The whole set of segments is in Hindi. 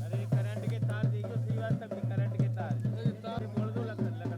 अरे करंट के तार देखो श्रीवास्तव के करंट के तार मोड़ दो लकड़ी का।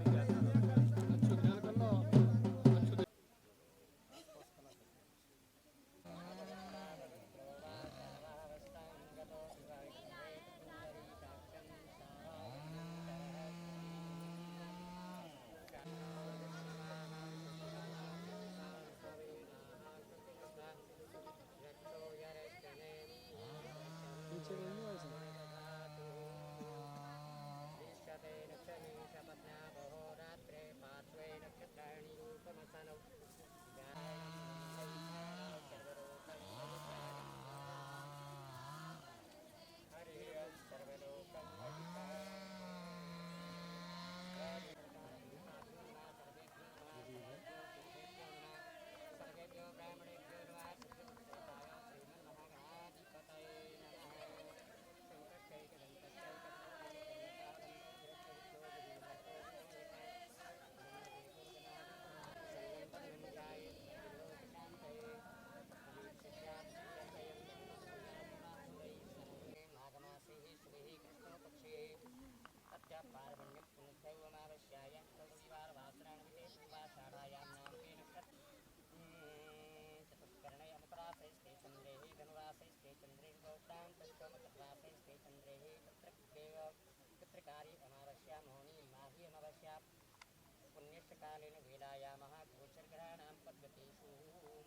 पुण्यकालीन वेलायामः गोचरग्रहाणां पद्धतिषु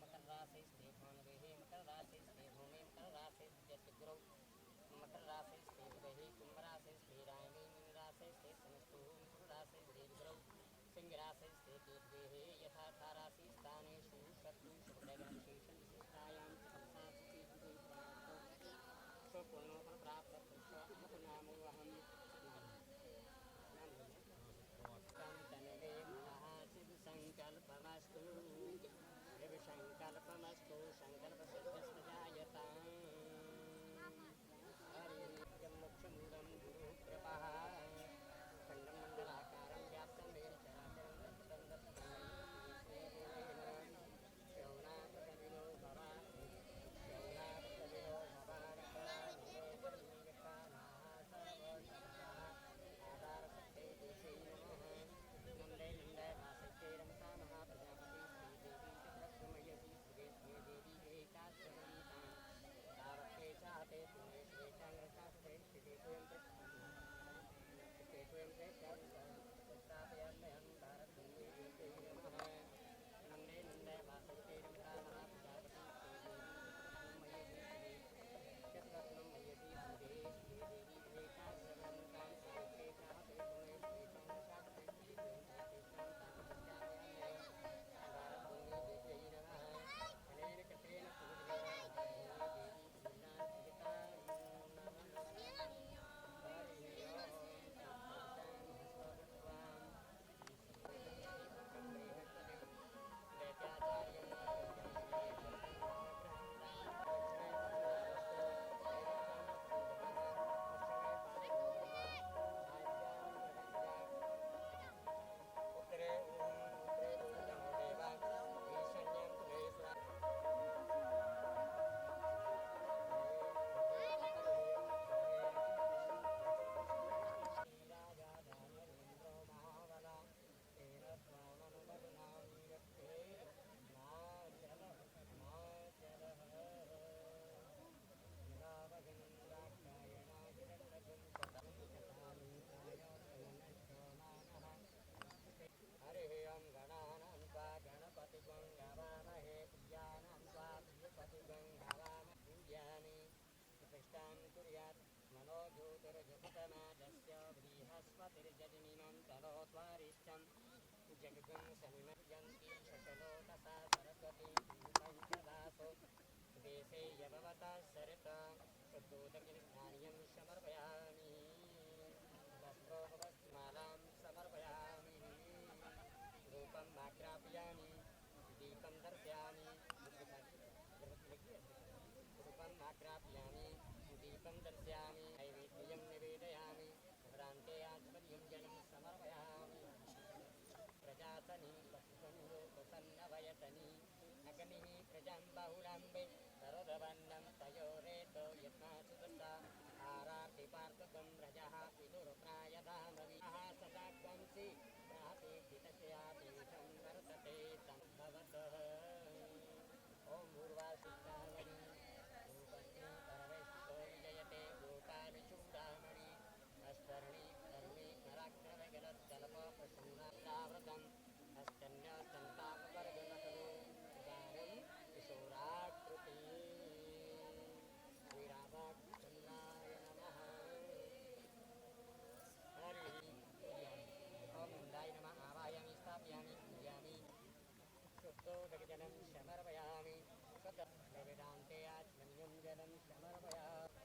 मकर राशि स्थे भानुरेः मकर राशि स्थे भूमि मकर राशि स्थे गुरौ मकर राशि स्थे बुधैः कुंभ राशि स्थे रायणी मीन राशि स्थे शनिस्तुः मिथुन राशि स्थे गुरौ सिंह राशि स्थे केतुः यथा राशि स्थानेषु शत्रु शुभग्रहण विशेषण विशिष्टायां स्वपूर्णोफल प्राप्त पुरुष नामोऽहम् संकल्पमस्तु शिव संकल्पमस्तु संकल्पसिद्धिस्तु जायताम् हरिं मोक्षमूलं गुरु कृपः खण्डं मण्डलाकारं व्याप्तं येन चराचरं तत्पदं दत्तं जगगं समिमर्यन्ति शशलोकसा सरस्वती पञ्चदासो देशे यभवता सरिता शुद्धोदकिनिस्थानीयं समर्पयामि वस्त्रोपवस्मालां समर्पयामि रूपं आग्रापयामि दीपं दर्शयामि रूपं आग्रापयामि दीपं दर्शयामि नैवेद्यं निवेदयामि भ्रान्ते आचमनीयं जलं समर्पयामि प्रजासनि पशुसन्नवयतनि अग्निः प्रजां बाहुलाम्बे सरदवन्नं तयोरेतो यत्नासुदत्ता आरातिपार्थकं रजः विदुरप्रायदामविः सदाग्वंसि प्रातिष्ठितस्यादेशं वर्तते तं भवतः ॐ भूर्वासिष्ठावणि रूपस्मि परमेश्वरो विजयते गोपालचूडामणि अस्तर्णि तरुणि कराग्रवगलज्जलप प्रसन्नावृतम् अस्तन्यसन्तापवर्गनकरो गारं किशोराकृति श्रीराधाकृष्णाय नमः हरिः ॐ नन्दाय नमः आवाहयामि स्थापयामि पूजयामि शुद्धोदकजलं समर्पयामि वेदान्ते आत्मनियं जलं समर्पयामि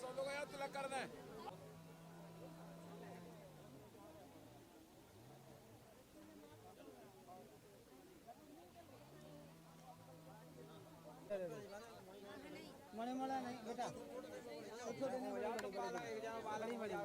सब लोग आया तिलक करना है। मने मला नहीं बेटा बड़ी बड़ी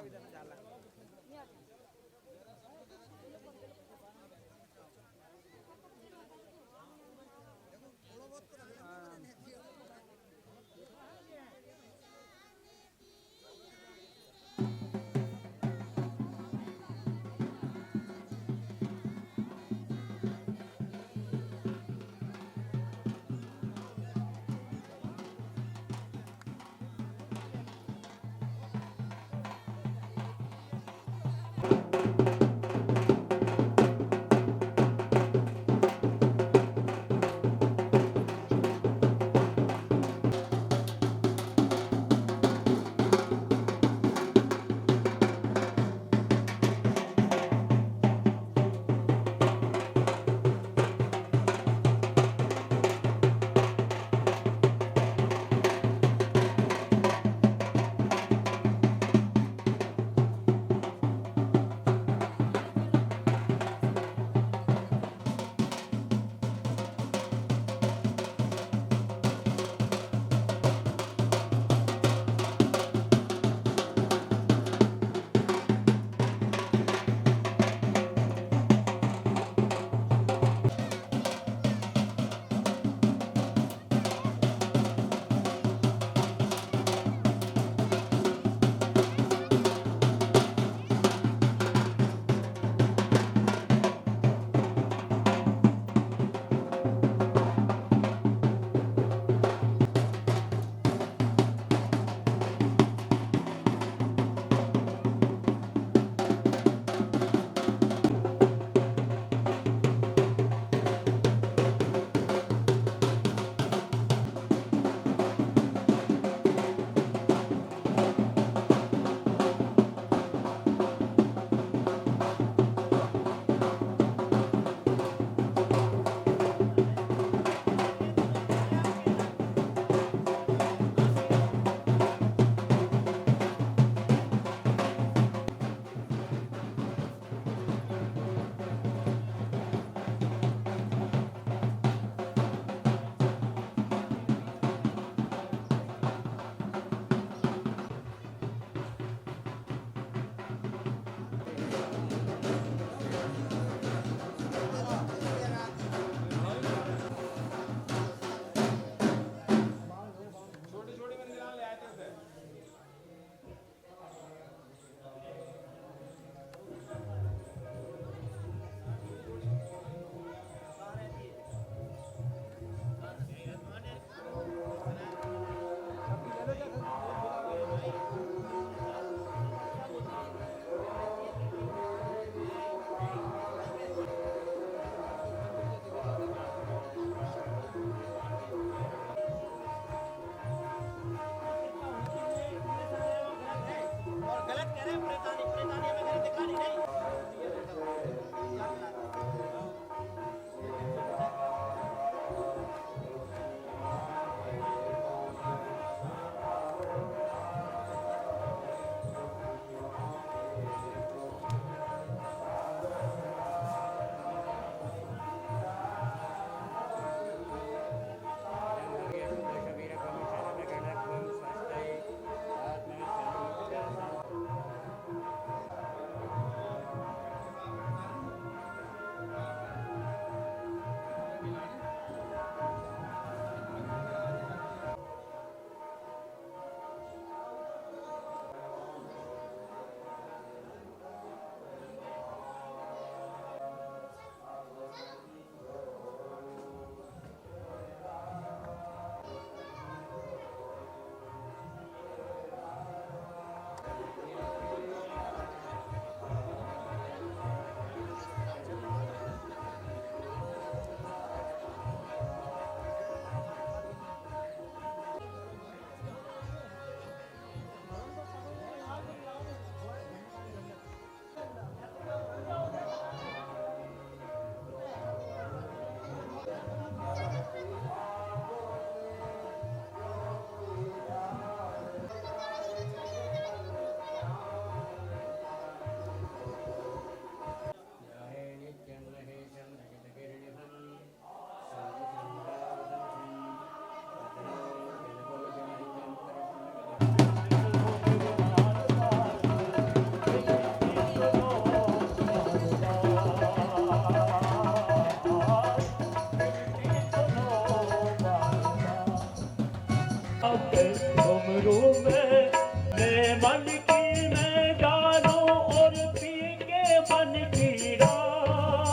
मन की राह,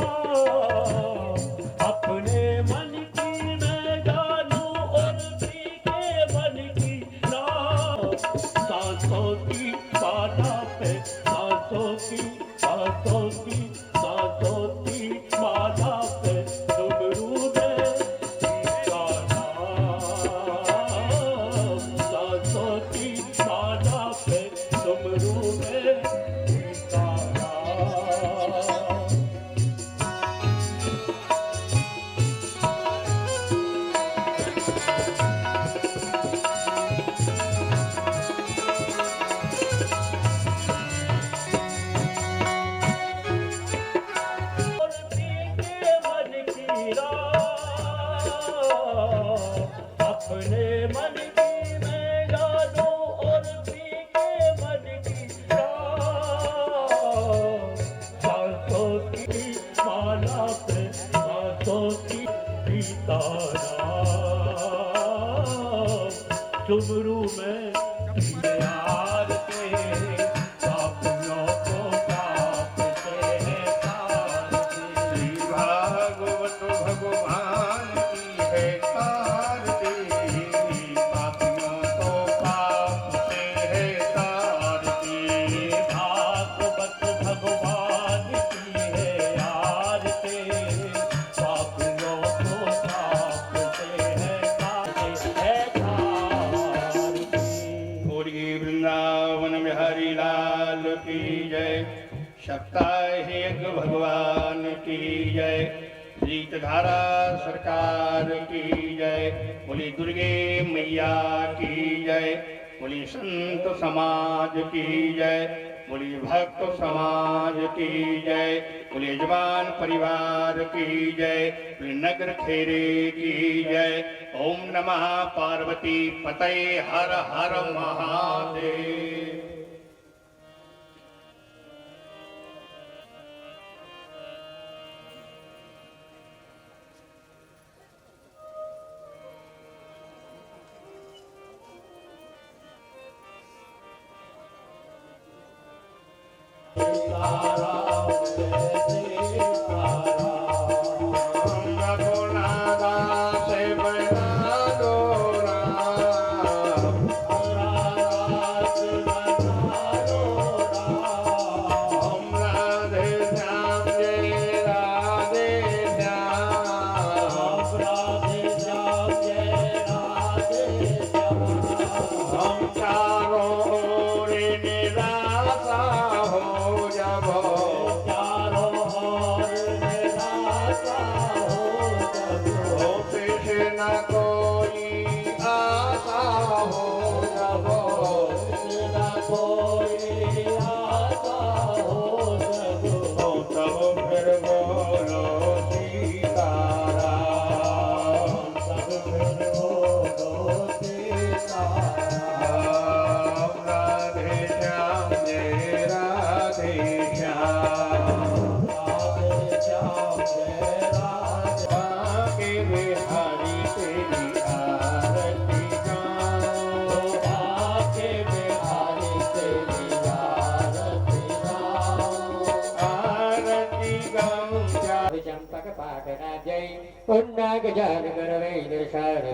अपने मन की मैं जानू और भी के मन की राह। सांसों की माला पे सांसों की माला पे डुमरू में गीता नाम। सांसों की माला पे डुमरू में गीता नाम। और पी के मन की राह, अपने मन की मैं जानू और पी के मन की राह। सांसों की माला पे सांसों की गीता नाम। डुमरू में यार के पापियों को पाप से तार दे। भागवत भगवान की है आरती, पापियों को पाप से है तारती। भागवत भगवान की है आरती, पापियों को पाप से है तारती। बोलिए वृंदावन बिहारी लाल की जय। सप्ताहिक भगवान की जय। शीतधारा सरकार की जय। बोली दुर्गे मैया की जय। बोली संत समाज की जय। बोली भक्त समाज की जय। बोली यजमान परिवार की जय। बोली नगर खेरे की जय। ओम नमः पार्वती पतये हर हर महादेव।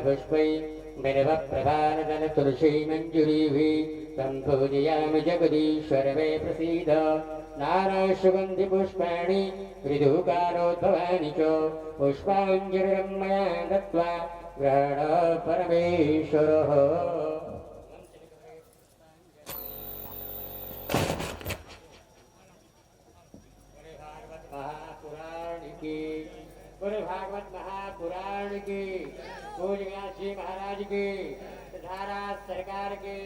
पुष्पै बिल्व प्रधान तुलसी मंजूरी संपूजयामि जगदीश्वर मे प्रसीद। नाना सुगंधि पुष्पाणि मृदुकारोद्भवानि च पुष्पाञ्जलिं मया दत्त्वा ग्रहण परमेश्वरः। गुरु भागवत महापुराण की, पूज्यव्यास जी महाराज की, सिद्धारा सरकार की,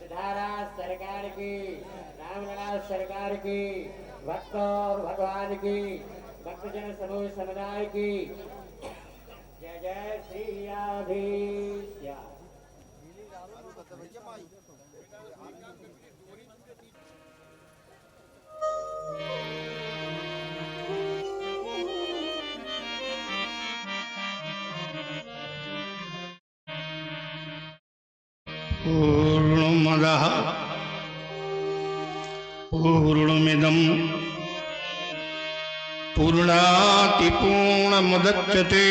सिद्धारा सरकार की, रामलला सरकार की, भक्त और भगवान की, भक्तजन समूह समुदाय की जय जय श्री राधेश्याम। पूर्णमदः पूर्णमिदं पूर्णातिपूर्णमुदच्यते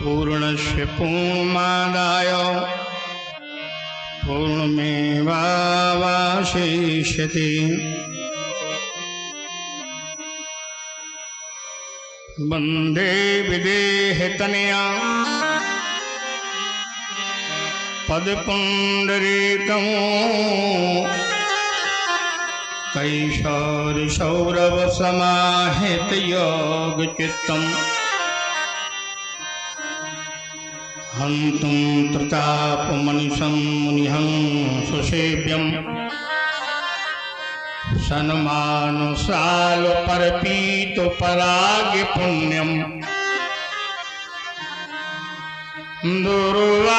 पूर्णस्य पूर्णमादाय पूर्णमेवावशिष्यते। वन्दे विदेहतनया पदपुण्डरीकं कैशोरसौरभसमाहितयोगचित्तम् हन्तुं प्रतापमनिशं मुनिहं सुसेव्यं सन्मानसालपरपीतपरागपुण्यं दुर्वादल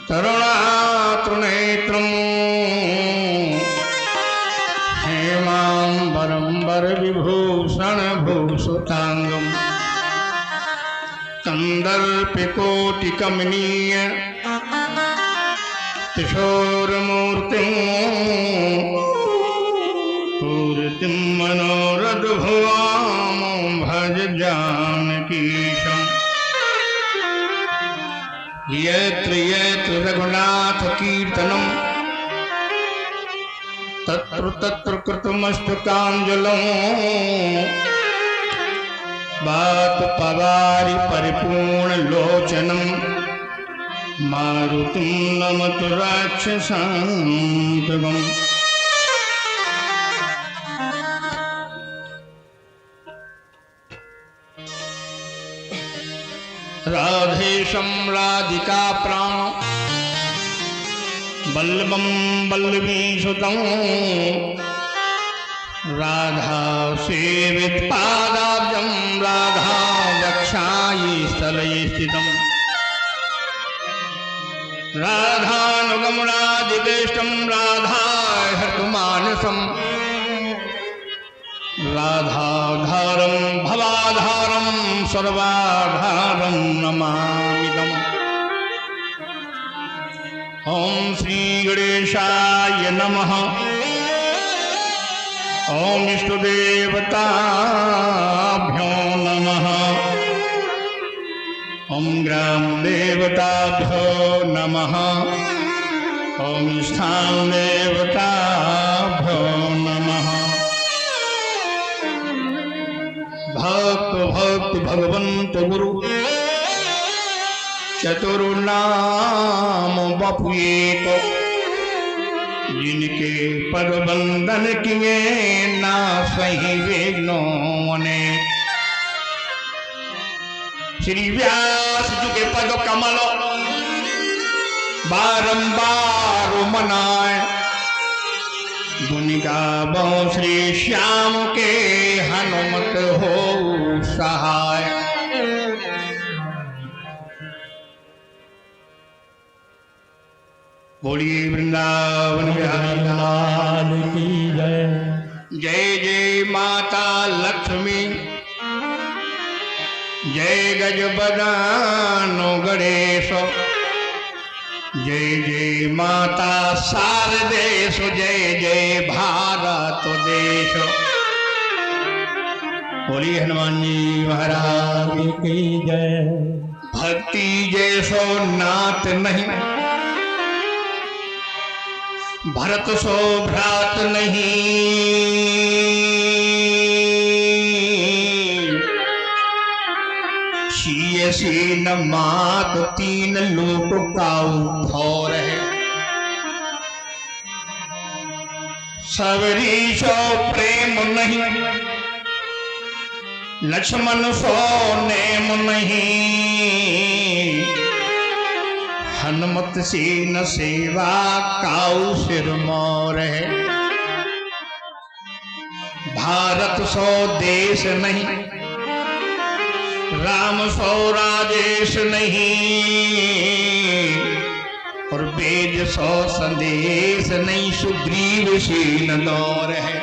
तरुणातृनेत्रं हेमाम्बरम्बरविभूषणभूषिताङ्गं कन्दर्पकोटिकमनीय किशोरमूर्तिं पूर्तिं मनोरथभुवां भज जानकीशम्। यत्र यत्र रघुनाथ कीर्तनं तत्र तत्र कृतमस्तकाञ्जलिं वातपवारि परिपूर्णलोचनं मारुतिं नमत राक्षसान्तकम्। राधेशं राधिका प्राण वल्लभं वल्लवीसुतं राधा सेवित पादाब्जं राधा वक्षायै स्थलये स्थितम् राधानुगं राधिवेष्टं राधा हृतमानसं राधाधारं भवाधारं सर्वाधारं नमामिदम्। ॐ श्री गणेशाय नमः। ॐ इष्टदेवताभ्यो नमः। ॐ ग्रामदेवताभ्यो नमः। ॐ स्थानदेवताभ्यो नमः। भक्त भक्त भगवंत गुरु चतुर्नाम बपु एक जिनके पद बंदन किए ना सही विघ्नों अनेक। श्री व्यास जी के पद कमल बारंबार मनाए गुणगावो श्री श्याम के हनुमत हो सहाय। बोलिए वृंदावन बिहारी लाल की जय। जय जय माता लक्ष्मी जय गजबदानो गणेश जय जय माता शारदेश जय जय भारत देश। बोलिए हनुमान जी महाराज की जय। भक्ति जैसो नाथ नहीं भरत सो भ्रात नहीं शीयसी न मात तीन लोक काऊ भौर है। सबरी सो प्रेम नहीं लक्ष्मण सो नेम नहीं हनुमत से न सेवा काऊ सिर मोर है। भारत सो देश नहीं राम सो राजेश नहीं और वेद सौ संदेश नहीं सुग्रीव शील नौर है।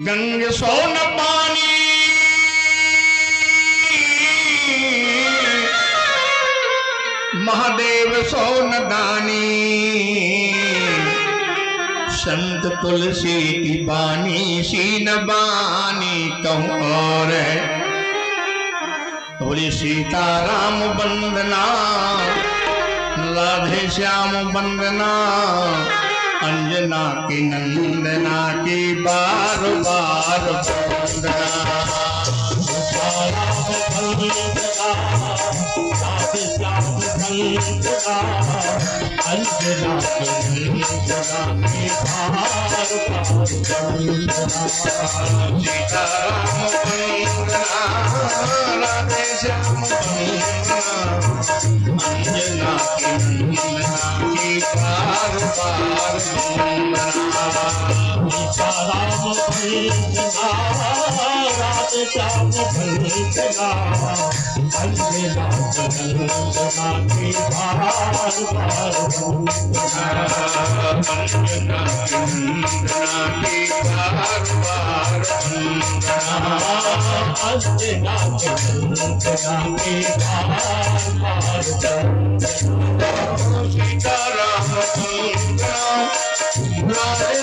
गंग सो न पानी महादेव सो न दानी, संत तुलसी की बानी सीन बानी कहूँ और है। बोली सीताराम वंदना, राधे श्याम वंदना, अंजना की नंदना की बार बार वंदना। राधे श्याम अंजना की बार बार सीताराम राधे श्याम वंदना, सीताराम वंदना, राधे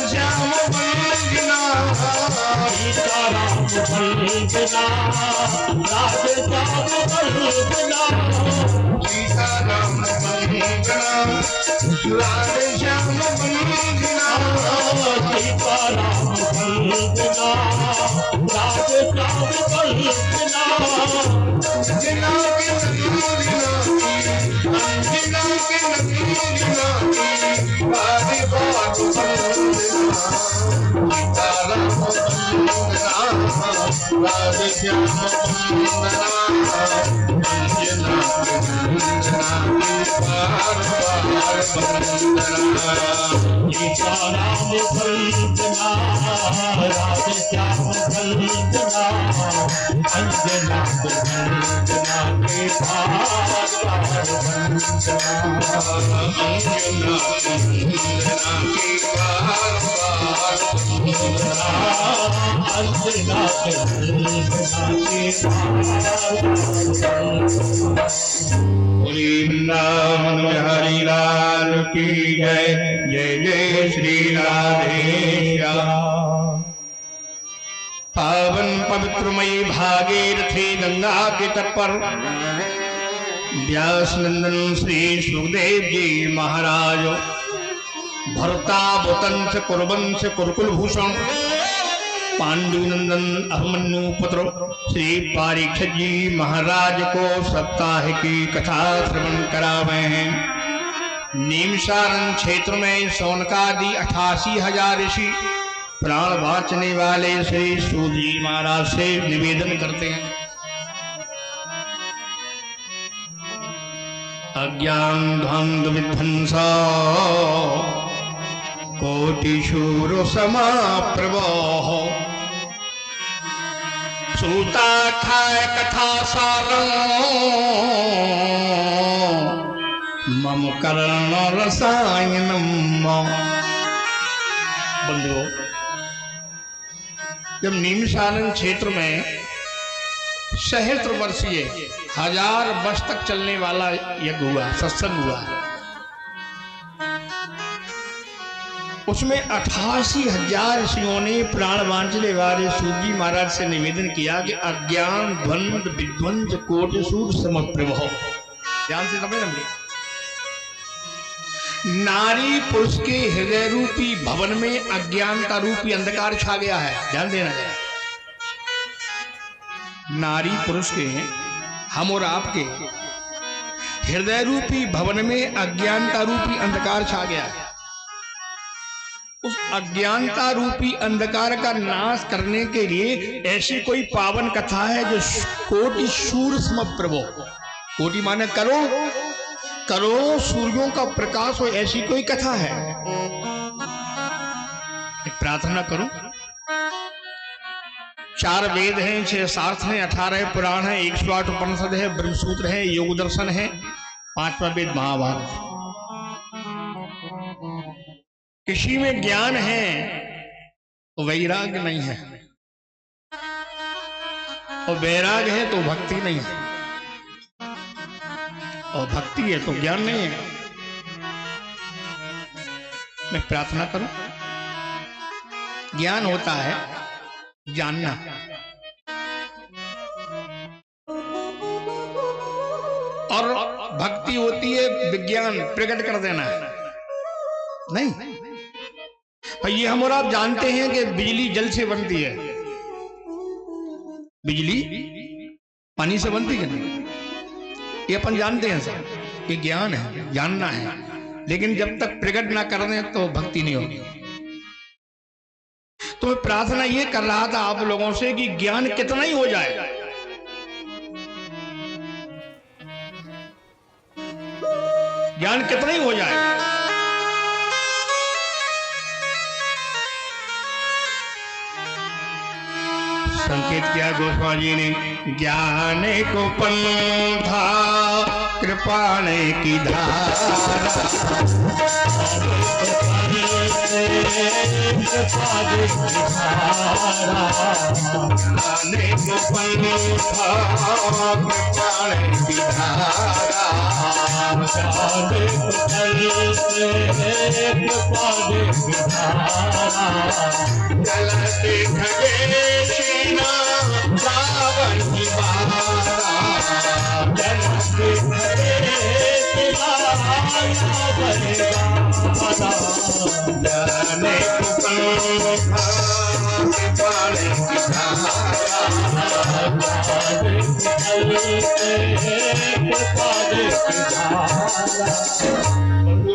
श्याम वंदना, सीताराम वंदना, राधे श्याम वंदना, सीताराम वंदना, राधे श्याम वंदना, अंजना के नगीना, अंजना के नगीना, बारी बार वंदना, सीताराम वंदना, राधे श्याम वंदना, अंजना के नगीना, बार बार वंदना। सीताराम वंदना, राधे श्याम वंदना, अंजना के नगीना के बार बार वंदना, अंजना के नगीना के बार बार वंदना, अंजना के नगीना के बार। वृंदावन हरि लाल की जय, जय जय श्री राधे श्याम। पावन पवित्रमयी भागीरथी गंगा के तट पर व्यास नंदन श्री सुखदेव जी महाराज भरता वतंस कुरवंश कुरुकुल भूषण पांडुनंदन अभिमन्यु पुत्र श्री परीक्षित जी महाराज को सप्ताह की कथा श्रवण करावे हैं। नीमसारण क्षेत्र में सौनकादि 88,000 ऋषि प्राण वाचने वाले श्री सूत जी महाराज से निवेदन करते हैं। अज्ञान ध्वंद विध्वंसा कोटिशूर समाप्रभो, सूता खाय कथा सारं मम कर्ण रसायनम। बंधुओं, जब नीमसारण क्षेत्र में सहस्त्र वर्षीय 1000 वर्ष तक चलने वाला यज्ञ हुआ, सत्संग हुआ, उसमें 88,000 ऋषियों ने प्राण वांचने वाले सूत जी महाराज से निवेदन किया कि अज्ञान द्वंद विध्वंस कोटिशूर समप्रभो। ध्यान से समझ रहे, नारी पुरुष के हृदय रूपी भवन में अज्ञानता रूपी अंधकार छा गया है। ध्यान देना है, नारी पुरुष के, हम और आपके हृदय रूपी भवन में अज्ञानता रूपी अंधकार छा गया है। उस अज्ञानता रूपी अंधकार का नाश करने के लिए ऐसी कोई पावन कथा है जो कोटि सूर्य समप्रभो, कोटि माने करोड़ों सूर्यों का प्रकाश हो, ऐसी कोई कथा है। एक प्रार्थना करूं, 4 वेद हैं, 6 शास्त्र हैं, 18 पुराण है, 108 उपनिषद है, ब्रह्मसूत्र है, योग दर्शन है, 5वां वेद महाभारत। किसी में ज्ञान है तो वैराग्य नहीं है, और वैराग्य है तो भक्ति नहीं है। और भक्ति है तो ज्ञान नहीं है। मैं प्रार्थना करूं, ज्ञान होता है जानना, और भक्ति होती है विज्ञान प्रकट कर देना। नहीं भाई, ये हम और आप जानते हैं कि बिजली जल से बनती है, बिजली पानी से बनती है नहीं, ये अपन जानते हैं सर, ये ज्ञान है, जानना है। लेकिन जब तक प्रकट ना कर दें तो भक्ति नहीं होगी। तो मैं प्रार्थना ये कर रहा था आप लोगों से कि ज्ञान कितना ही हो जाए, ज्ञान कितना ही हो जाए, संकेत किया गोस्वामी जी ने, ज्ञान को पंथा कृपाणे की धारा, ज्ञान को पंथा कृपाणे की धारा, चलते खगे रावण की बारा, चलते खगे जाने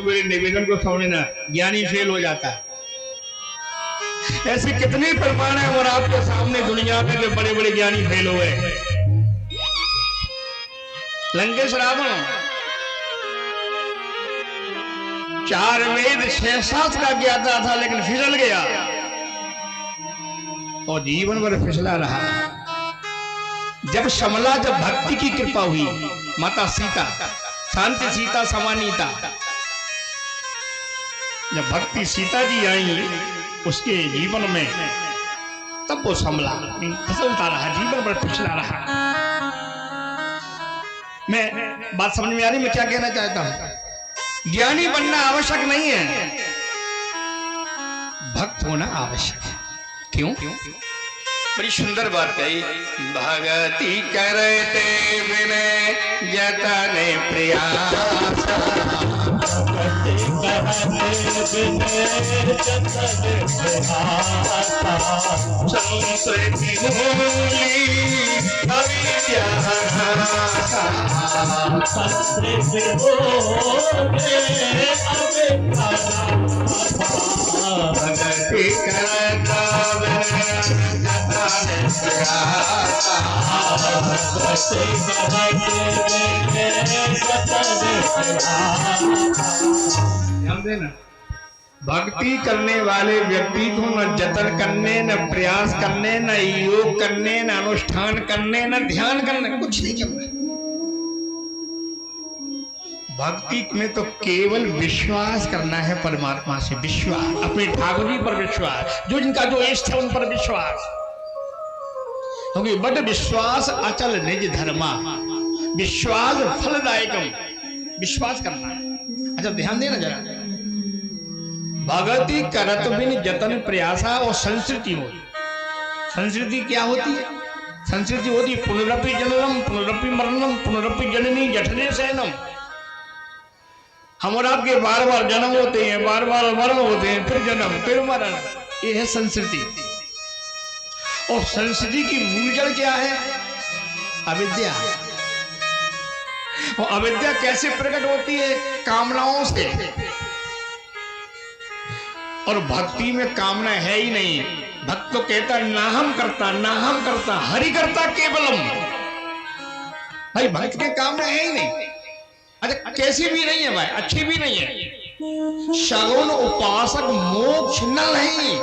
मेरे निवेदन को समझना, ज्ञानी फेल हो जाता है। ऐसे कितने प्रमाण है और आपके सामने दुनिया में जो बड़े बड़े ज्ञानी फेल हुए। लंकेश रावण 4 वेद 6 शास्त्र का ज्ञाता था, लेकिन फिसल गया और जीवन भर फिसला रहा। जब समला, जब भक्ति की कृपा हुई, माता सीता, शांति सीता समानीता, जब भक्ति सीता जी आई उसके जीवन में, तब वो संभला, फिसलता रहा, जीवन भर फिसला रहा। मैं बात समझ में आ रही, मैं क्या कहना चाहता हूं? ज्ञानी बनना आवश्यक नहीं है, भक्त होना आवश्यक है। क्यों? बड़ी सुंदर बात कही, भगति करते विनय जतन प्रयास, संस्कृति मूली अविद्या, भगति करता ध्यान देना, भक्ति करने वाले व्यक्ति को न जतन करने, न प्रयास करने, न योग करने, न अनुष्ठान करने, न ध्यान करने, कुछ नहीं करना। भक्ति में तो केवल विश्वास करना है परमात्मा से, विश्वास, अपने ठाकुर जी पर विश्वास, जो जिनका जो इष्ट है उन पर विश्वास। क्योंकि बड़ विश्वास अचल निज धर्मा, विश्वास फलदायकम, विश्वास करना है। अच्छा ध्यान देना जरा, भगति करत बिन जतन प्रयासा और संस्कृति हो। संस्कृति क्या होती है? संस्कृति होती है पुनरपि जननम, पुनरपि मरणम, पुनरपि जननी जठरे शयनम। हम और आपके बार बार जन्म होते हैं, बार बार मरण होते हैं, फिर जन्म, फिर मरण, ये है संस्कृति। और संस्कृति की मूल जड़ क्या है? अविद्या। और अविद्या कैसे प्रकट होती है? कामनाओं से। और भक्ति में कामना है ही नहीं। भक्त तो कहता ना हम करता, ना हम करता, हरि करता केवलम। भाई भक्त के कामना है ही नहीं। अच्छा कैसी भी नहीं है भाई, अच्छी भी नहीं है। सगुण उपासक मोक्ष नहीं।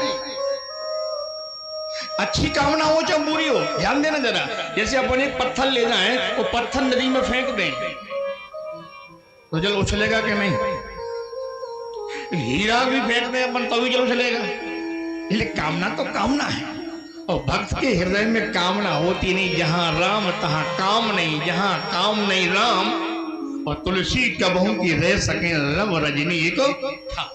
अच्छी कामना हो चाहे बुरी हो, ध्यान देना जरा। जैसे अपन एक पत्थर ले जाए, वो पत्थर नदी में फेंक दें तो जल उछलेगा कि नहीं? हीरा भी फेंक दें अपन तो भी जल उछलेगा। इसलिए कामना तो कामना है। और भक्त के हृदय में कामना होती नहीं। जहां राम तहां काम नहीं, जहां काम नहीं राम और तुलसी कबहू की रह सके रव रजनी एक था।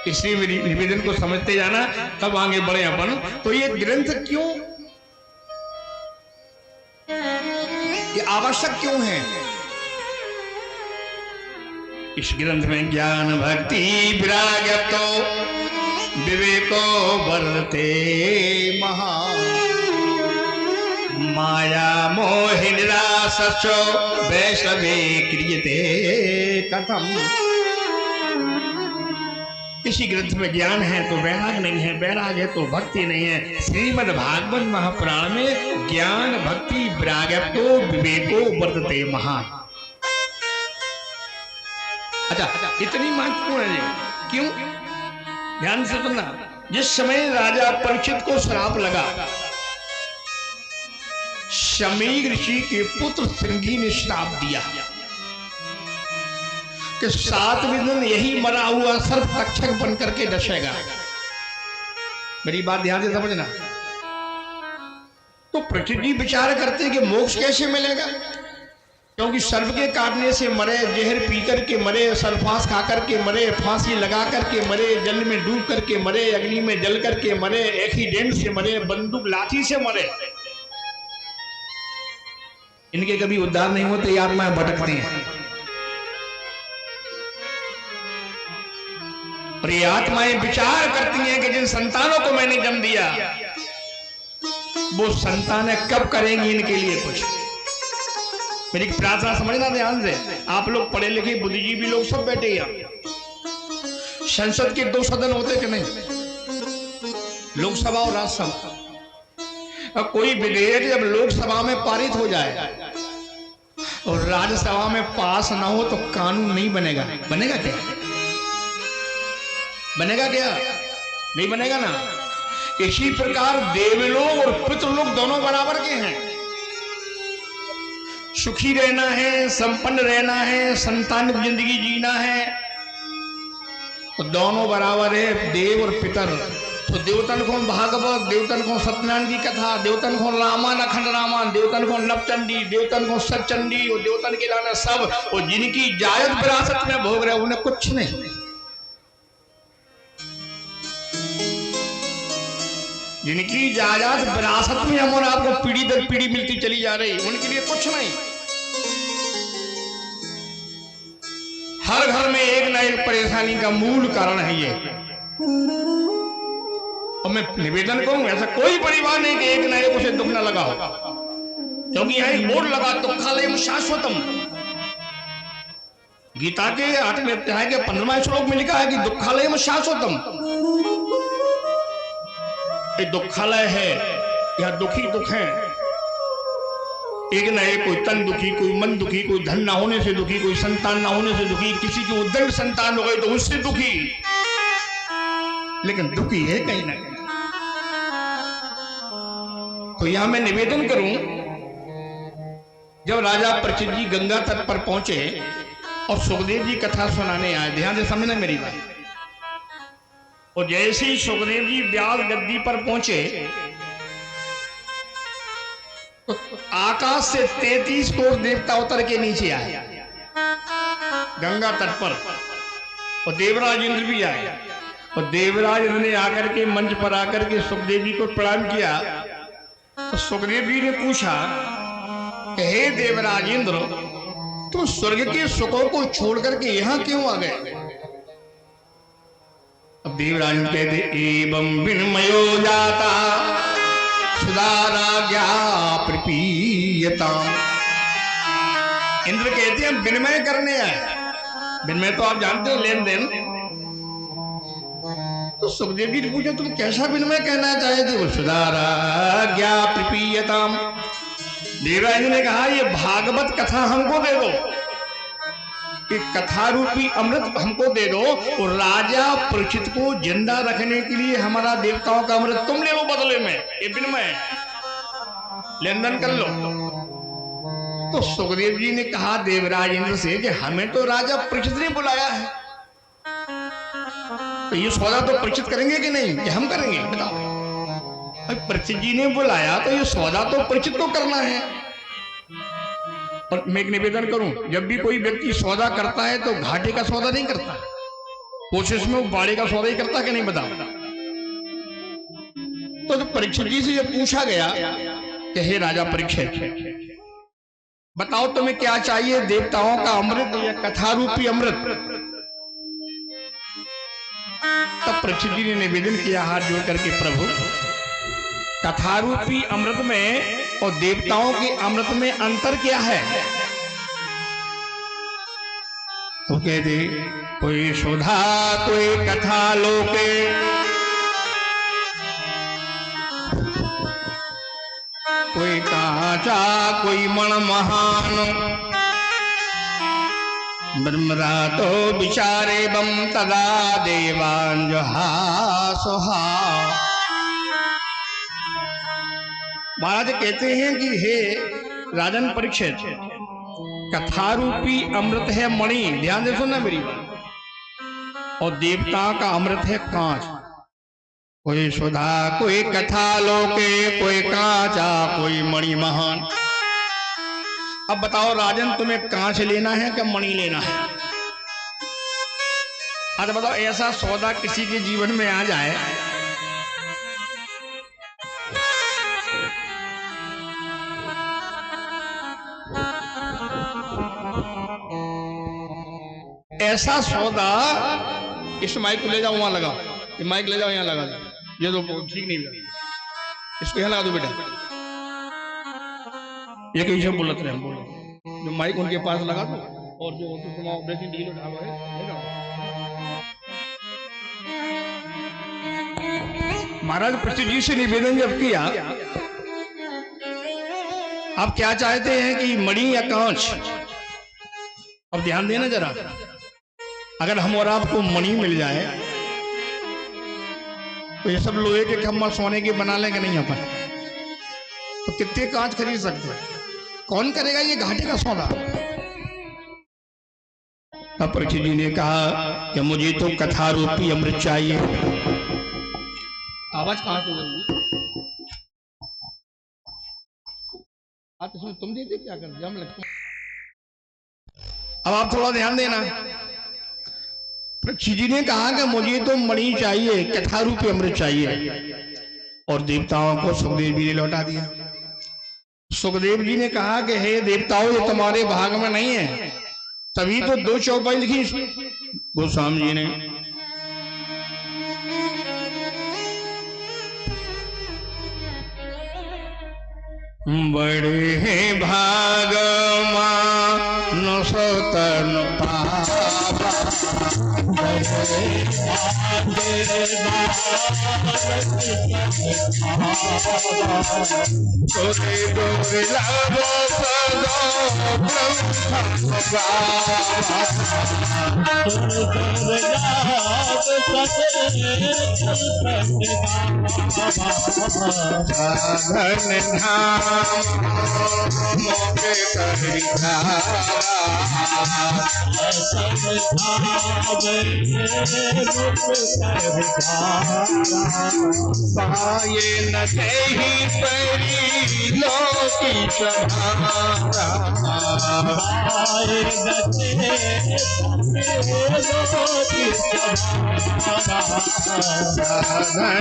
इसलिए मेरी निवेदन को समझते जाना, तब आगे बढ़े अपन। तो ये ग्रंथ क्यों, ये आवश्यक क्यों है? इस ग्रंथ में ज्ञान भक्ति विराग तो विवेको वर्ते महा, माया मोह निरासो वैष्णवे क्रियते कथम। इसी ग्रंथ में ज्ञान है तो वैराग नहीं है, वैराग है तो भक्ति नहीं है। श्रीमद् भागवत महापुराण में ज्ञान भक्ति विराग तो विवेको वर्तते महा। अच्छा, इतनी महत्वपूर्ण है। क्यों? ध्यान से सुनना। जिस समय राजा परीक्षित को श्राप लगा, शमी ऋषि के पुत्र श्रृंगी ने श्राप दिया कि 7वें दिन यही मरा हुआ सर्प तक्षक बन करके डसेगा। मेरी बात ध्यान से समझना। तो परीक्षित जी विचार करते कि मोक्ष कैसे मिलेगा, क्योंकि सर्प के काटने से मरे, जहर पी करके मरे, सर्फास खा करके मरे, फांसी लगा करके मरे, जल में डूब करके मरे, अग्नि में जल करके मरे, एक्सीडेंट से मरे, बंदूक लाठी से मरे। इनके कभी उद्धार नहीं होते, ये आत्माएं भटकती हैं। और ये आत्माएं विचार करती हैं कि जिन संतानों को मैंने जन्म दिया, वो संतानें कब करेंगी इनके लिए कुछ। मेरी प्रार्थना समझना ध्यान से। आप लोग पढ़े लिखे बुद्धिजीवी लोग सब बैठे यहाँ। संसद के 2 सदन होते कि नहीं, लोकसभा और राज्यसभा। अब कोई विधेयक जब लोकसभा में पारित हो जाए और राज्यसभा में पास ना हो तो कानून नहीं बनेगा। बनेगा क्या? बनेगा क्या? नहीं बनेगा ना। इसी प्रकार देवलोक और पितृलोक दोनों बराबर के हैं। सुखी रहना है, संपन्न रहना है, संतान जिंदगी जीना है, तो दोनों बराबर है, देव और पितर। तो देवतन को भागवत, देवतन को सत्यनारायण की कथा, देवतन को रामायण अखंड रामायण, देवतन को नवचंडी, देवतन को सचंडी, और देवतन के लाना सब, और जिनकी जायज विरासत में भोग रहे उन्हें कुछ नहीं। जिनकी जायदाद विरासत में हम और आपको पीढ़ी दर पीढ़ी मिलती चली जा रही, उनके लिए कुछ नहीं। हर घर में एक ना एक परेशानी का मूल कारण है ये। और मैं निवेदन करूं, ऐसा कोई परिवार नहीं कि एक ना एक उसे दुख ना लगा हो, क्योंकि यहां एक बोर्ड लगा, दुखा शाश्वतम। गीता के 8वें अध्याय के 15वें श्लोक में लिखा है कि दुखालयम शाश्वतम। ये दुखालय है, यहाँ दुखी दुख है। एक ना एक, कोई तन दुखी, कोई मन दुखी, कोई धन ना होने से दुखी, कोई संतान ना होने से दुखी, किसी की उद्दंड संतान हो गई तो उससे दुखी, लेकिन दुखी है कहीं ना कहीं। तो यहां मैं निवेदन करूं, जब राजा परीक्षित जी गंगा तट पर पहुंचे और सुखदेव जी कथा सुनाने आए, ध्यान से समझना मेरी बात। और जैसे ही सुखदेव जी व्यास गद्दी पर पहुंचे तो आकाश से 33 करोड़ देवता उतर के नीचे आए गंगा तट पर, और देवराज इंद्र भी आए। और देवराज इंद्र ने आकर के मंच पर आकर के सुखदेव जी को प्रणाम किया। तो सुखदेव जी ने पूछा कि हे देवराज इंद्र, तुम स्वर्ग के सुखों को छोड़ करके यहाँ क्यों आ गए? अब देवराज कहते, एवं विनमयो जाता सुधाराज्ञा प्रपीयता। इंद्र कहते हैं विनिमय करने आए। विनिमय तो आप जानते हो, लेन देन। तो सुखदेव जी ने पूछा, तुम कैसा विनिमय कहना चाहते हो? सुधाराज्ञा प्रपीयता। देवराज ने कहा, ये भागवत कथा हमको दे दो, कि कथा रूपी अमृत हमको दे दो, और राजा परीक्षित को जिंदा रखने के लिए हमारा देवताओं का अमृत तुम ले लो बदले में। ये विनिमय, लेन देन कर लो। तो सुखदेव जी ने कहा देवराज इंद्र से कि हमें तो राजा परीक्षित ने बुलाया है, तो ये सौदा तो परीक्षित करेंगे कि नहीं, कि हम करेंगे? बताओ। परीक्षित जी ने बुलाया तो ये सौदा तो परीक्षित को करना है। और मैं एक निवेदन करूं, जब भी कोई व्यक्ति सौदा करता है तो घाटे का सौदा नहीं करता, कोशिश में वो बाड़े का सौदा ही करता कि नहीं, बताओ। तो परीक्षित जी से जब पूछा गया कि हे राजा परीक्षित, बताओ तुम्हें क्या चाहिए, देवताओं का अमृत या कथा रूपी अमृत? तब परीक्षित जी ने निवेदन किया हाथ जोड़ करके, प्रभु कथा रूपी अमृत में और देवताओं के अमृत में अंतर क्या है? तो कहते, कोई सुधा कोई कथा लोके, कोई कांचा कोई मण महान, ब्रह्मरातो विचारे बम तदा देवान जहा सोहा। महाराज कहते हैं कि हे राजन परीक्षित, कथा रूपी अमृत है मणि, ध्यान से सुनना मेरी बात, और देवता का अमृत है कांच। कोई सुधा कोई कथा लोके, कोई कांचा कोई मणि महान। अब बताओ राजन, तुम्हें कांच लेना है कि मणि लेना है? अच्छा बताओ, ऐसा सौदा किसी के जीवन में आ जाए, ऐसा सौदा, इस माइक को ले जाओ वहां लगाओ, ये माइक ले जाओ यहाँ लगा दो, ये तो ठीक नहीं लगा, इसको यहाँ लगा दो बेटा, ये कहीं से बोलते रहे, हम बोलो जो माइक उनके पास लगा दो, और जो ड्रेसिंग ढीलो ढालो है ले जाओ। महाराज पृथ्वी जी से निवेदन जब किया, आप क्या चाहते हैं कि मणि या कांच? अब ध्यान देना जरा, अगर हम और आपको मणि मिल जाए तो ये सब लोहे के खम्मा सोने के बना लेंगे नहीं अपन, तो कितने कांच खरीद सकते हैं? कौन करेगा ये घाटे का सौदा? तब परीक्षित जी ने कहा कि मुझे तो कथा रूपी अमृत चाहिए। आवाज कहां से लगी? आप इसमें तुम देते क्या कर जम लगता। अब आप थोड़ा ध्यान देना, परीक्षित जी ने कहा कि मुझे तो मणि चाहिए, कथा रूपी अमृत चाहिए, और देवताओं को सुखदेव जी ने लौटा दिया। सुखदेव जी ने कहा कि हे देवताओं, ये तुम्हारे भाग में नहीं है, तभी तो 2 चौपाई लिखी गोस्वामी जी ने। बड़े हैं भाग मान सतन पावा, गोरे गोरे लाभो सदो धन मोके करिधा पाए न देहि परी लोकी सभारा, पाए न देहि लोकी सभारा, धन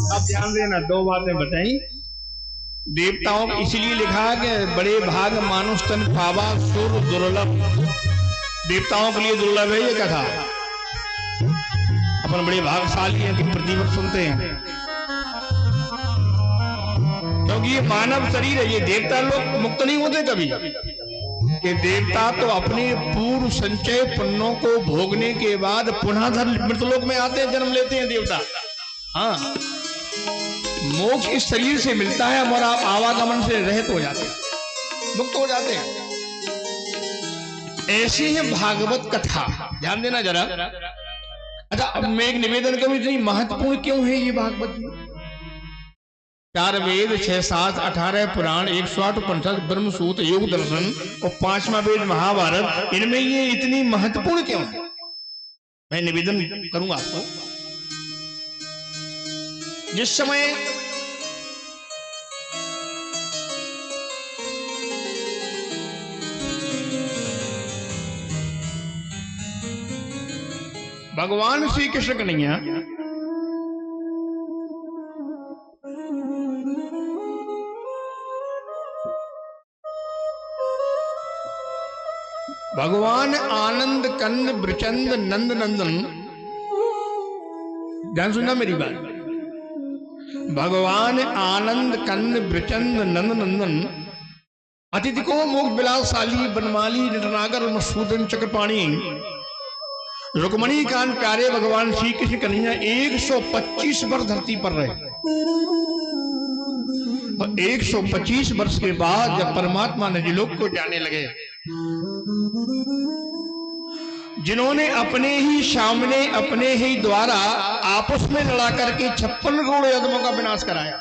अब ध्यान देना, 2 बातें बताई। देवताओं को इसलिए लिखा कि बड़े भाग मानुष तन पावा सुर दुर्लभ, देवताओं के लिए दुर्लभ है ये कथा। अपन बड़े भागशाली हैं कि प्रतिवर्ष सुनते हैं, क्योंकि ये मानव शरीर है, ये देवता लोग मुक्त नहीं होते कभी। कि देवता तो अपने पूर्व संचय पुण्यों को भोगने के बाद पुनः मृतलोक में आते हैं, जन्म लेते हैं देवता। हाँ, मोक्ष इस शरीर से मिलता है, और आप आवागमन से रहित हो जाते हैं, मुक्त हो जाते हैं। ऐसी है भागवत कथा, ध्यान देना जरा। अच्छा, अब मैं एक निवेदन करूं, इतनी महत्वपूर्ण क्यों है ये भागवत? 4 वेद 6 शास्त्र 18 पुराण 108 उपनिषद ब्रह्म सूत्र योग दर्शन और 5वां वेद महाभारत, इनमें ये इतनी महत्वपूर्ण क्यों है? मैं निवेदन करूंगा आपको, जिस समय भगवान श्री कृष्ण कन्हैया भगवान आनंद कंद ब्रचंद नंद नंदन, ध्यान सुनना मेरी बात, भगवान आनंद कंद ब्रचंद नंद नंदन अतिथि को मोक्ष विलासशाली बनमाली नटनागर मसूदन चक्रपाणी रुक्मणी कांत प्यारे भगवान श्री कृष्ण कन्हैया 125 वर्ष धरती पर रहे। और 125 वर्ष के बाद जब परमात्मा निजलोक को जाने लगे, जिन्होंने अपने ही सामने अपने ही द्वारा आपस में लड़ा करके 56 करोड़ यज्ञों का विनाश कराया,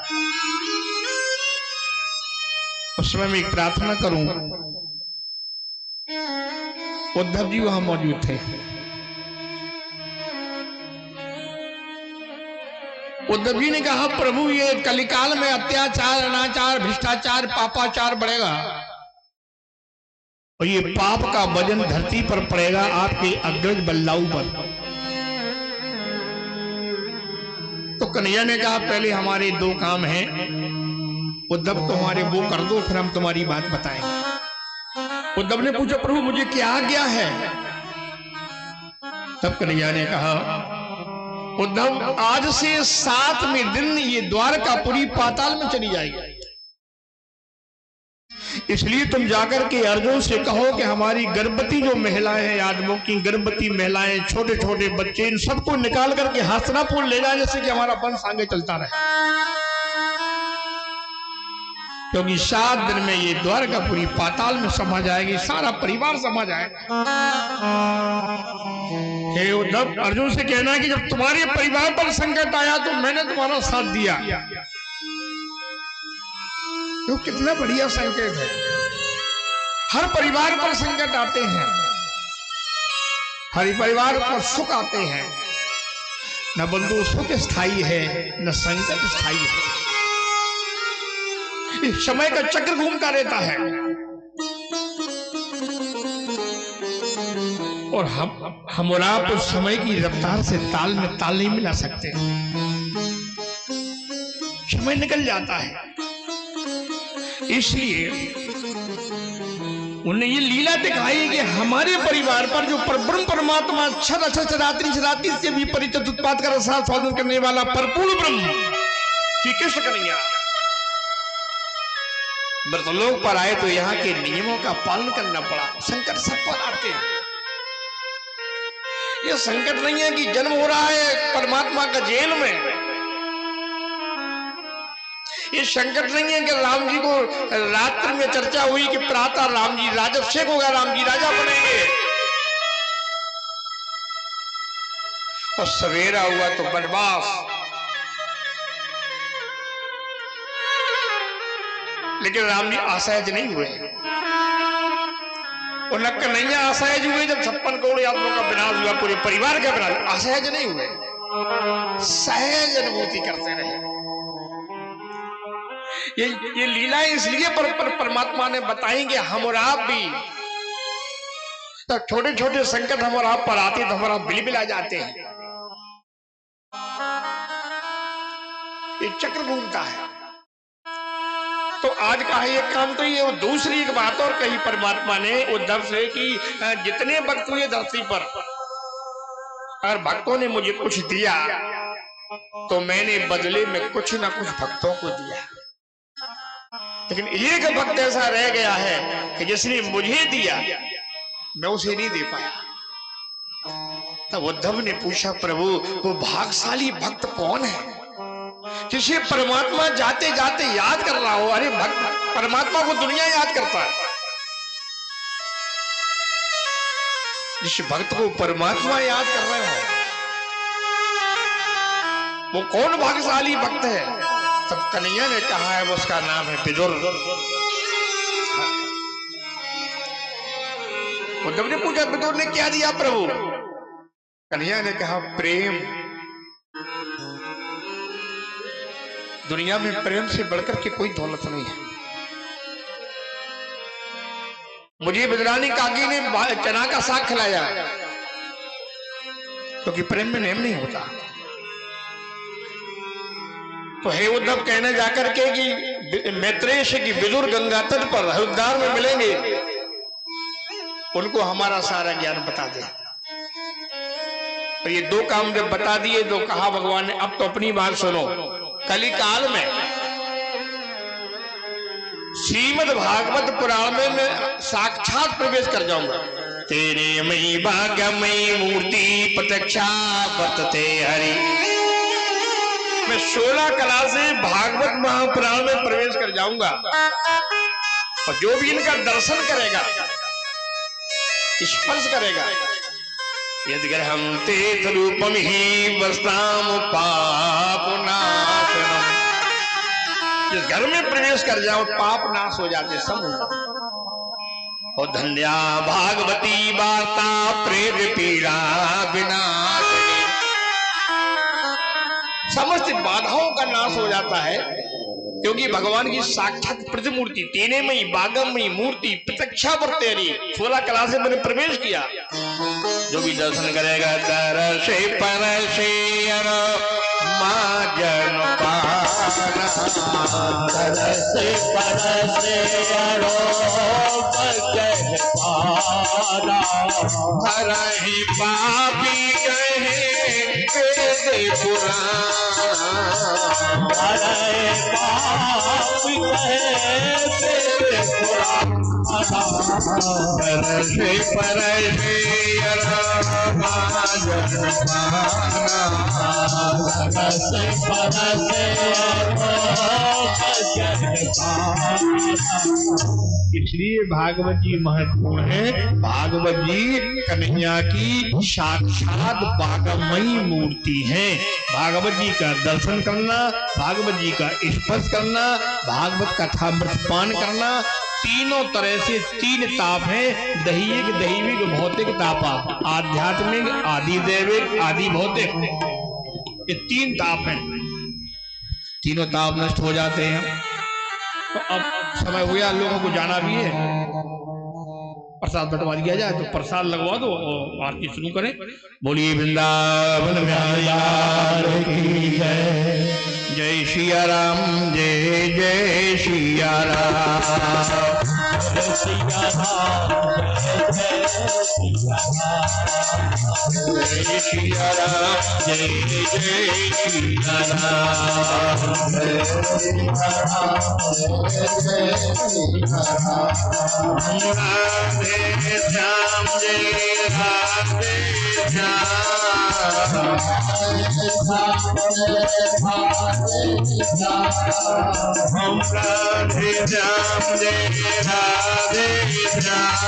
उस समय मैं एक प्रार्थना करूं, उद्धव जी वहां मौजूद थे। उद्धव जी ने कहा प्रभु ये कलिकाल में अत्याचार अनाचार भ्रष्टाचार पापाचार बढ़ेगा और ये पाप का वजन धरती पर पड़ेगा आपके अग्रज बल्लाऊ पर। तो कन्हैया ने कहा पहले हमारे 2 काम हैं, उद्धव तो हमारे वो कर दो, फिर हम तुम्हारी बात बताएंगे। उद्धव ने पूछा प्रभु मुझे क्या आज्ञा है? तब कन्हैया ने कहा उद्धव आज से 7वें दिन ये द्वारकापुरी पाताल में चली जाएगी, इसलिए तुम जाकर के अर्जुन से कहो कि हमारी गर्भवती जो महिलाएं हैं, यादवों की गर्भवती महिलाएं, छोटे छोटे बच्चे, इन सबको निकाल करके हस्तिनापुर ले जाए, जैसे कि हमारा वंश आगे चलता रहे, क्योंकि 7 दिन में ये द्वारकापुरी पाताल में समा जाएगी, सारा परिवार समा जाएगा। हे उद्धव अर्जुन से कहना है कि जब तुम्हारे परिवार पर संकट आया तो मैंने तुम्हारा साथ दिया। तो कितना बढ़िया संकेत है, हर परिवार पर संकट आते हैं, हर परिवार पर सुख आते हैं, न बंधु सुख स्थायी है न संकट स्थायी है, इस समय का चक्र घूमता रहता है। और हम और आप उस समय की रफ्तार से ताल में ताल नहीं मिला सकते, समय निकल जाता है। इसलिए उन्हें ये लीला दिखाई कि हमारे परिवार पर जो ब्रह्म परमात्मा क्षर अक्षर चराती चराती से भी परिचित उत्पाद का रसाल स्वादन करने वाला परिपूर्ण ब्रह्म श्री कृष्ण कन्हैया मृतलोक पर आए तो यहाँ के नियमों का पालन करना पड़ा। संकट सब पर आते हैं, ये संकट नहीं है कि जन्म हो रहा है परमात्मा का जेल में, ये संकट नहीं है कि राम जी को रात्रि में चर्चा हुई कि प्रातः राम जी राजाभिषेक होगा, राम जी राजा बनेंगे, और सवेरा हुआ तो वनवास। लेकिन राम जी असहज नहीं हुए, और नक्कर नहीं असहज हुए जब 56 करोड़ आदमियों का विनाश हुआ, पूरे परिवार का विनाश, असहज नहीं हुए, सहज अनुभूति करते रहे। ये लीलाएं इसलिए परमात्मा ने बताई कि हम और आप भी तब छोटे छोटे संकट हम और आप पर आते तो हमारा बिलबिला जाते हैं, ये चक्र घूमता है। तो आज का है ये काम तो ये, दूसरी एक बात और कही परमात्मा ने उद्धव से कि जितने भक्त हुए धरती पर, अगर भक्तों ने मुझे कुछ दिया तो मैंने बदले में कुछ ना कुछ भक्तों को दिया, लेकिन एक भक्त ऐसा रह गया है कि जिसने मुझे दिया मैं उसे नहीं दे पाया। तब उद्धव ने पूछा प्रभु वो भाग्यशाली भक्त कौन है जिसे परमात्मा जाते जाते याद कर रहा हो? अरे भक्त परमात्मा को दुनिया याद करता है, जिस भक्त को परमात्मा याद कर रहे हो वो कौन भाग्यशाली भक्त है? तब कन्हैया ने कहा है उसका नाम है विदुर। उद्धव ने पूछा विदुर ने क्या दिया प्रभु? कन्हैया ने कहा प्रेम। दुनिया में प्रेम से बढ़कर के कोई दौलत नहीं है। मुझे विदुरानी काकी ने चना का साग खिलाया क्योंकि प्रेम में नेम नहीं होता। तो हे उद्धव कहने जाकर के कि मैत्रेय की विदुर गंगा तट पर हरिद्वार में मिलेंगे, उनको हमारा सारा ज्ञान बता दे। और ये दो काम जब बता दिए तो कहा भगवान ने अब तो अपनी बात सुनो। कली काल में श्रीमद् भागवत पुराण में मैं साक्षात प्रवेश कर जाऊंगा। तेरे मई भागमयी मूर्ति प्रत्यक्षा वर्तते हरि। मैं 16 कला से भागवत महापुराण में प्रवेश कर जाऊंगा और जो भी इनका दर्शन करेगा, स्पर्श करेगा, यद्ग्रहं ते रूपम ही वस्ताम पापनाशनम। जिस घर में प्रवेश कर जाओ पाप नाश हो जाते सब। और धन्या भागवती वार्ता प्रेम पीड़ा विनाशिनी। समस्त बाधाओं का नाश हो जाता है क्योंकि भगवान की साक्षात प्रतिमूर्ति तेने में बागमयी मूर्ति प्रत्यक्षा वर्तेरी 16 कला से मैंने प्रवेश किया। जो भी दर्शन करेगा दर्शे परशे माजन तरसे परसे हरहि पापी कहे वेद पुराण। हरे पापी कहे वेद पुराण। परशे परशे इसलिए भागवत जी महत्वपूर्ण है। भागवत जी कन्हैया की साक्षात बागमयी मूर्ति है। भागवत जी का दर्शन करना, भागवत जी का स्पर्श करना, भागवत कथामृत पान करना, तीनों तरह से 3 ताप हैं। दैहिक दैविक भौतिक ताप, आध्यात्मिक आदि दैविक आदि भौतिक, ये 3 ताप हैं। तीनों ताप नष्ट हो जाते हैं। तो अब समय हुआ लोगों को जाना भी है, प्रसाद बंटवा दिया जाए तो प्रसाद लगवा दो और आरती शुरू करें। बोलिए वृंदावन बिहारी की जय। जय सिया राम, जय जय सिया राम। सिया राम जय सिया राम। जय सिया राम, जय जय सिया राम। राधे श्याम जय राधे श्याम। हम राधे श्याम जय राधे श्याम।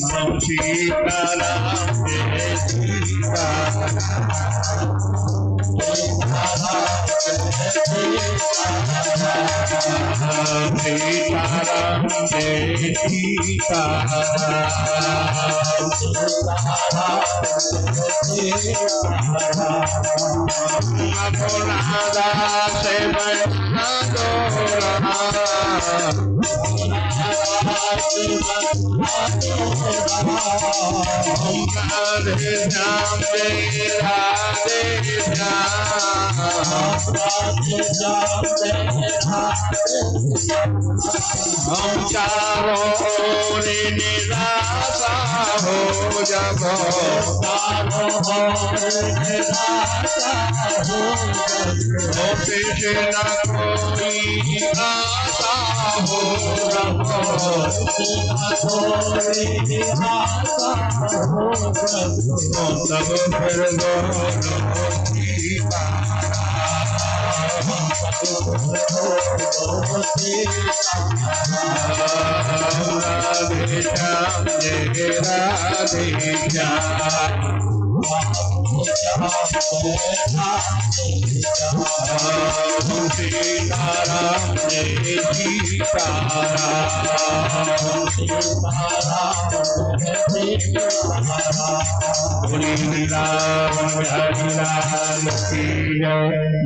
हम सीता राम जय सीता राम। सीताराम जय हम चारों ओर निराशा हो जब न कोई आशा हो तब फिर दोनों की राधे श्याम जय राधे श्याम। सीताराम जय सीताराम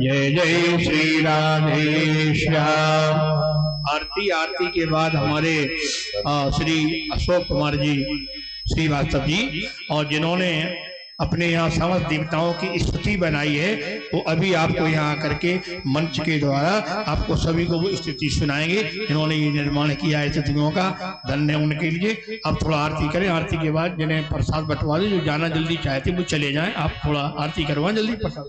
जय जय श्री राधे श्याम। आरती आरती के बाद हमारे श्री अशोक कुमार जी श्रीवास्तव जी और जिन्होंने अपने यहाँ समस्त देवताओं की स्तुति बनाई है वो अभी आपको यहाँ आकर के मंच के द्वारा आपको सभी को वो स्तुति सुनाएंगे। इन्होंने ये निर्माण किया है स्तुतियों का, धन्य उनके लिए। आप थोड़ा आरती करें, आरती के बाद जिन्हें प्रसाद बंटवा दे, जो जाना जल्दी चाहते वो चले जाएं। आप थोड़ा आरती करवाएं जल्दी प्रसाद।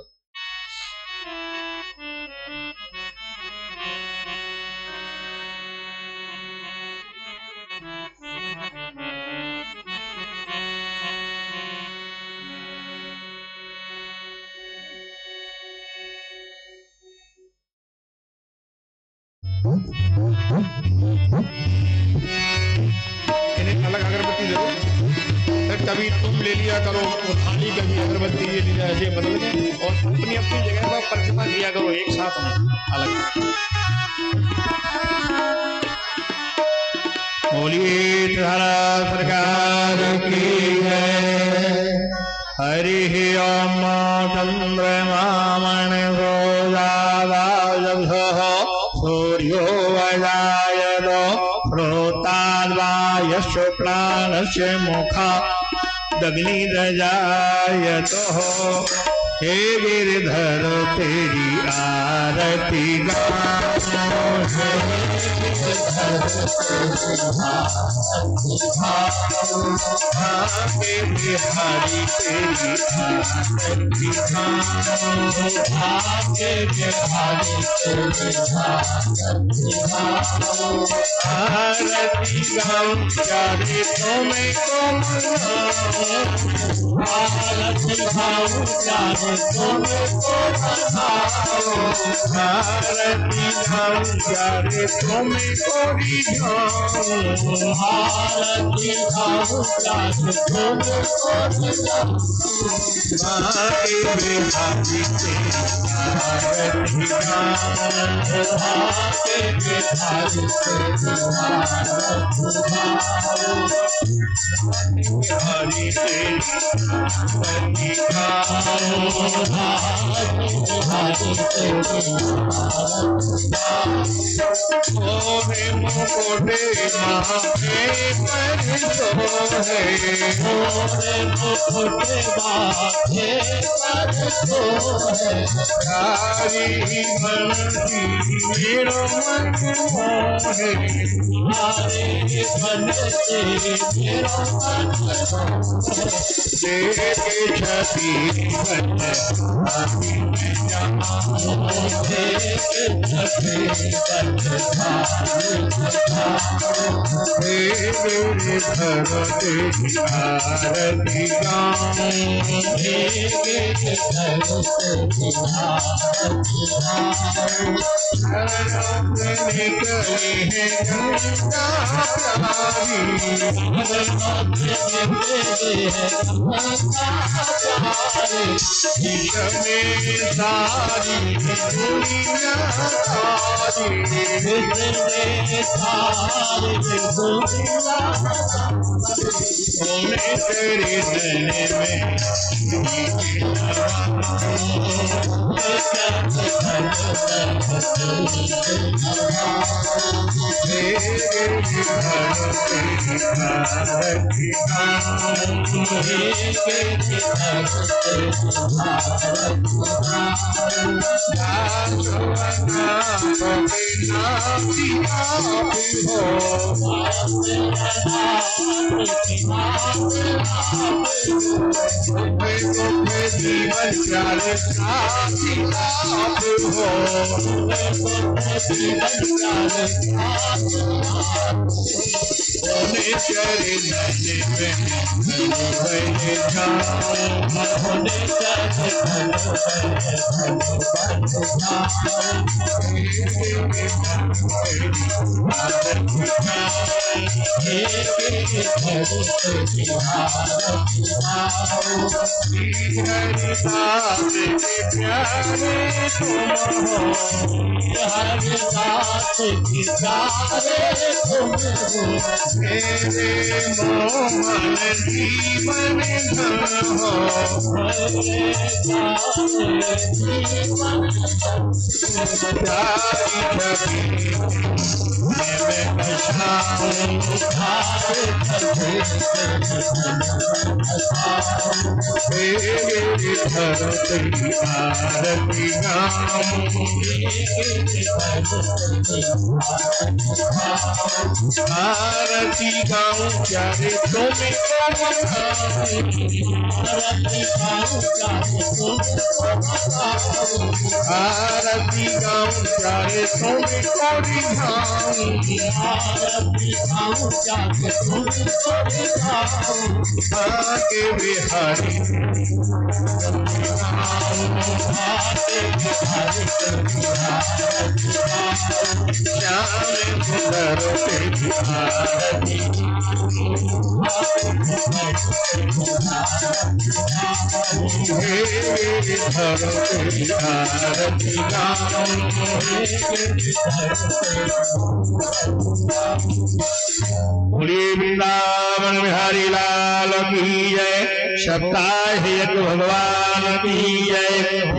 इन्हें अलग अगरबत्ती दे दो, कभी तुम ले लिया करो वो थाली, कभी अगरबत्ती ले लिया, ऐसे बदल गए और अपनी अपनी जगह पर प्रतिमा लिया करो एक साथ में अलग। बोलिए सरकार की जय। हरि ओम चंद्रमा सूर्यो वजायतो प्रोताद्वाय शुक्लानस्य मुखा दग्निदजायतो। हे गिरधर तेरी आरती गाओ, हे बिहारी तेरी आरती आरती गाओ चारे तुम्हें को आरती गाओ चारे तुम्हें को आरती गाओ चारे तुम्हें कोरी आरती गाओ चारे तुम्हें कोरी माए बिहारी तेरी आरती हरि मुकोटे मुकोटे मेरो मन मोहे छवि आरती तेरे देने में होने चले जाने में बने जाऊं होने मोहन जीवन धन आरती आरती गाऊं चारे तुम्हें आरती गाऊं चारे तुम्हें कोरी आके बिहारी श्याम सुंदर आरती बोलिए वृंदावन बिहारी लाल की जय सप्ताह भगवान की जय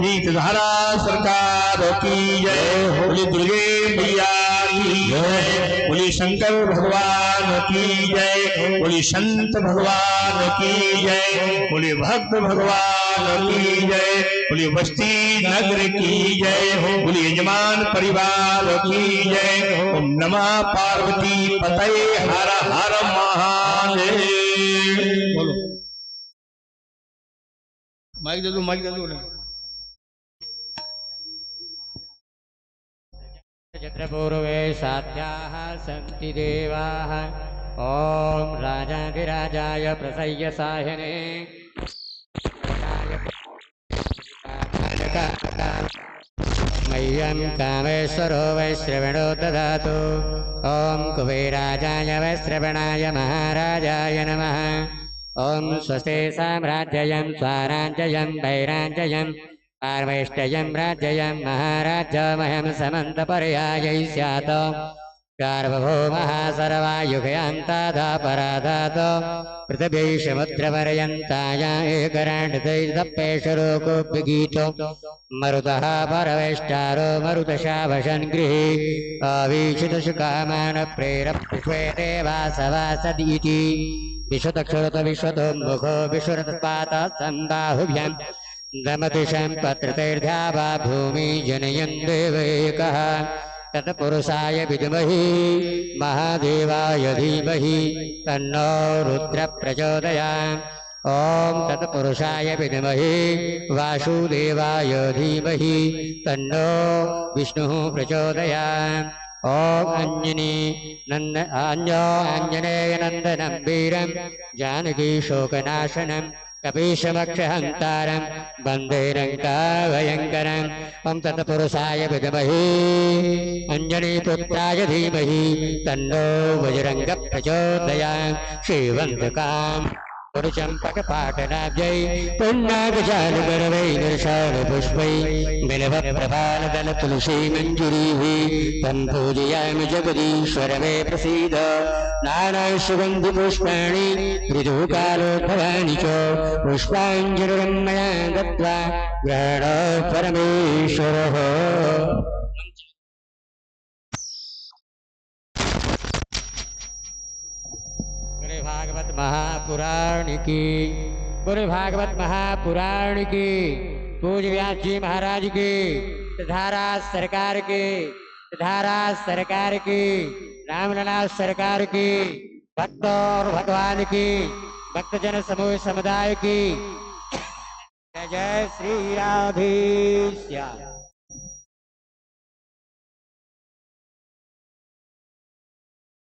गीत धारा सरकार की जय बोली दुर्गे मैया की जय बोली शंकर भगवान की जय बोली संत भगवान की जय बोली भक्त भगवान की जय बोली बस्ती नगर की जय बोली यजमान परिवार की जय ओम नमः पार्वती पतये हर हर महादेव। बोलो माइक दे दो यत्र पूर्वे साध्याः सन्ति देवाः ॐ राजाधिराजाय प्रसह्य साहिने मह्यं कामेश्वरो वैश्रवणो ददातु ॐ कुबेराजाय वैश्रवणाय महाराजाय नमः ॐ स्वस्ति साम्राज्यं स्वाराज्यं वैराज्यं पार्वेष्टयं राज्यं महाराज्यमहं समन्तपर्यायै स्यात् सार्वभौमः सर्वायुगयान्तादापराधात् पृथिवी समुद्रपर्यन्ताय एकराण्डतैर्दप्पेशरोकोऽप्यगीतो मरुतः परवेष्टारो मरुतशावशन् गृहे अवीक्षितशुकामान् प्रेरपुष्पे देवासवासदीति विश्वतक्षरत विश्वतोन्मुखो विश्वरतपातः सम्बाहुभ्याम् दमतिशं पत्रतैर्ध्यावा भूमि जनयन् देवैकः तत्पुरुषाय विद्महे महादेवाय धीमहि तन्नो रुद्र प्रचोदयात् ॐ तत्पुरुषाय विद्महे वासुदेवाय धीमहि तन्नो विष्णुः प्रचोदयात् ॐ आञ्जनेयनन्दनं वीरं जानकी शोकनाशनं कपीशमक्षहन्तारं वन्दे लङ्काभयङ्करम् ॐ तत्पुरुषाय विद्महे अञ्जनीपुत्राय धीमहि तन्नो बजरङ्गः प्रचोदयात् श्रीवन्दकाम् पुरुषम्पकपाटनाब्जै पुण्णागजानुगरवै निर्शालपुष्पै बिल्वप्रभालदलतुलसी मञ्जुरीः तं पूजयामि जगदीश्वर मे प्रसीद नानासुगन्धिपुष्पाणि ऋतुकालोद्भवानि च पुष्पाञ्जलिं मया दत्त्वा ग्रहणो परमेश्वरः। भागवत महापुराण की पूरे भागवत महापुराण की पूज्य व्यास जी महाराज की धारा सरकार की धारा सरकार की रामलला सरकार की भक्त और भगवान की भक्तजन समूह समुदाय की जय जय श्री राधेश्याम।